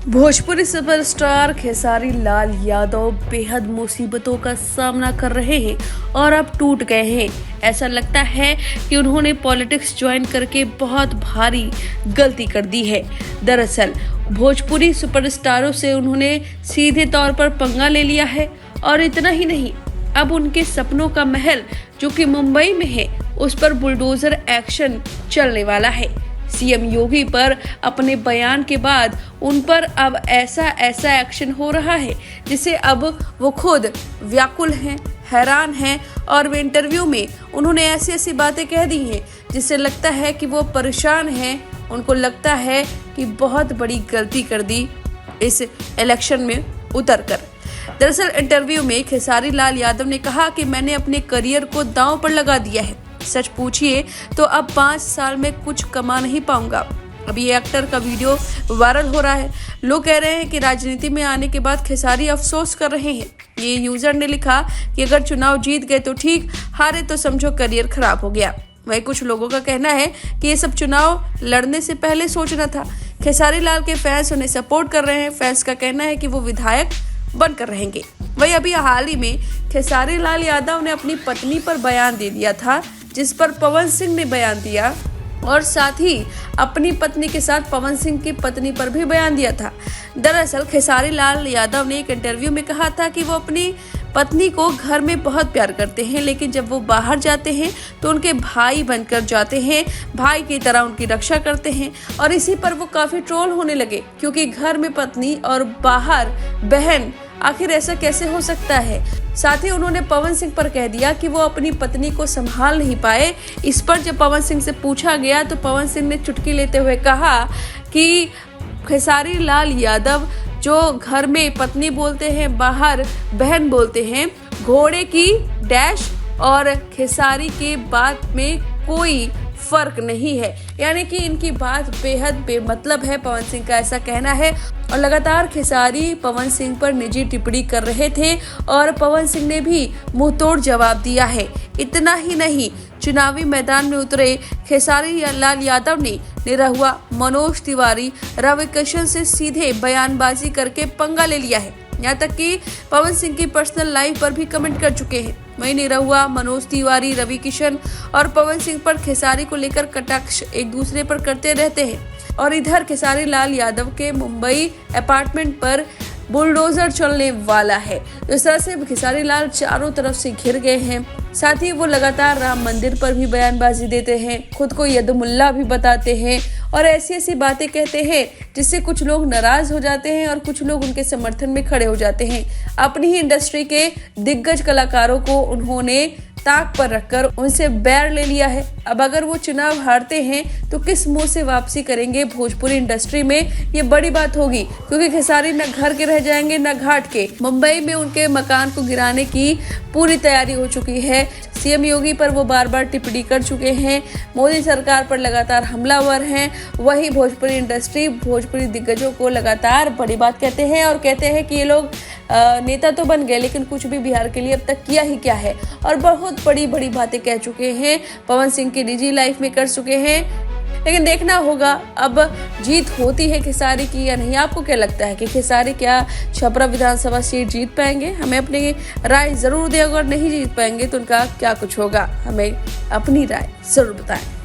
Bhojpuri superstar Khesari Lal Yadav बेहद मुसीबतों का सामना कर रहे हैं और अब टूट गए हैं। ऐसा लगता है कि उन्होंने पॉलिटिक्स ज्वाइन करके बहुत भारी गलती कर दी है। दरअसल भोजपुरी सुपरस्टारों से उन्होंने सीधे तौर पर पंगा ले लिया है और इतना ही नहीं, अब उनके सपनों का महल जो कि मुंबई में है, उस पर बुलडोजर एक्शन चलने वाला है। सीएम योगी पर अपने बयान के बाद उन पर अब ऐसा एक्शन हो रहा है जिसे अब वो खुद व्याकुल हैं, हैरान हैं और वे इंटरव्यू में उन्होंने ऐसी बातें कह दी हैं जिससे लगता है कि वो परेशान हैं। उनको लगता है कि बहुत बड़ी गलती कर दी इस इलेक्शन में उतरकर। दरअसल इंटरव्यू में खेसारी लाल यादव ने कहा कि मैंने अपने करियर को दांव पर लगा दिया है। सच पूछिए तो अब 5 साल में कुछ कमा नहीं पाऊंगा। अब ये एक्टर का वीडियो वायरल हो रहा है। लोग कह रहे हैं कि राजनीति में आने के बाद खेसारी अफसोस कर रहे हैं। ये यूजर ने लिखा कि अगर चुनाव जीत गए तो ठीक, हारे तो समझो करियर खराब हो गया। वहीं कुछ लोगों का कहना है कि ये सब चुनाव लड़ने से पहले सोचना था। खेसारी लाल के फैंस उन्हें सपोर्ट कर रहे हैं। फैंस का कहना है कि वो विधायक बनकर रहेंगे। वहीं अभी हाल ही में खेसारी लाल यादव ने अपनी पत्नी पर बयान दे दिया था, जिस पर पवन सिंह ने बयान दिया और साथ ही अपनी पत्नी के साथ पवन सिंह की पत्नी पर भी बयान दिया था। दरअसल खेसारी लाल यादव ने एक इंटरव्यू में कहा था कि वो अपनी पत्नी को घर में बहुत प्यार करते हैं, लेकिन जब वो बाहर जाते हैं तो उनके भाई बनकर जाते हैं, भाई की तरह उनकी रक्षा करते हैं। और इसी पर वो काफी ट्रोल होने लगे, क्योंकि घर में पत्नी और बाहर बहन, आखिर ऐसा कैसे हो सकता है। साथ ही उन्होंने पवन सिंह पर कह दिया कि वो अपनी पत्नी को संभाल नहीं पाए। इस पर जब पवन सिंह से पूछा गया तो पवन सिंह ने चुटकी लेते हुए कहा कि खेसारी लाल यादव जो घर में पत्नी बोलते हैं, बाहर बहन बोलते हैं, घोड़े की डैश और खेसारी के बात में कोई फर्क नहीं है। यानी कि इनकी बात बेहद बेमतलब है, पवन सिंह का ऐसा कहना है। और लगातार खेसारी पवन सिंह पर निजी टिप्पणी कर रहे थे और पवन सिंह ने भी मुंहतोड़ जवाब दिया है। इतना ही नहीं, चुनावी मैदान में उतरे खेसारी लाल यादव ने निरहुआ मनोज तिवारी, रवि किशन से सीधे बयानबाजी करके पंगा ले लिया है। यहाँ तक कि पवन सिंह की पर्सनल लाइफ पर भी कमेंट कर चुके हैं। वहीं निरहुआ, मनोज तिवारी, रवि किशन और पवन सिंह पर खेसारी को लेकर कटाक्ष एक दूसरे पर करते रहते हैं। और इधर खेसारी लाल यादव के मुंबई अपार्टमेंट पर बुलडोजर चलने वाला है। तो इस तरह से खेसारी लाल चारों तरफ से घिर गए हैं। साथ ही वो लगातार राम मंदिर पर भी बयानबाजी देते हैं, खुद को यदमुल्ला भी बताते हैं और ऐसी बातें कहते हैं जिससे कुछ लोग नाराज हो जाते हैं और कुछ लोग उनके समर्थन में खड़े हो जाते हैं। अपनी ही इंडस्ट्री के दिग्गज कलाकारों को उन्होंने ताक पर रखकर उनसे बैर ले लिया है। अब अगर वो चुनाव हारते हैं तो किस मुंह से वापसी करेंगे भोजपुरी इंडस्ट्री में, ये बड़ी बात होगी, क्योंकि खेसारी न घर के रह जाएंगे न घाट के। मुंबई में उनके मकान को गिराने की पूरी तैयारी हो चुकी है। सीएम योगी पर वो बार टिप्पणी कर चुके हैं, मोदी सरकार पर लगातार हमलावर हैं। वही भोजपुरी इंडस्ट्री, भोजपुरी दिग्गजों को लगातार बड़ी बात कहते हैं और कहते हैं कि ये लोग नेता तो बन गए, लेकिन कुछ भी बिहार के लिए अब तक किया ही क्या है। और बहुत बड़ी बातें कह चुके हैं, पवन सिंह की निजी लाइफ में कर चुके हैं। लेकिन देखना होगा अब जीत होती है खेसारी की या नहीं। आपको क्या लगता है कि खेसारी क्या छपरा विधानसभा सीट जीत पाएंगे? हमें अपनी राय जरूर दें। अगर नहीं जीत पाएंगे तो उनका क्या कुछ होगा, हमें अपनी राय जरूर बताएं।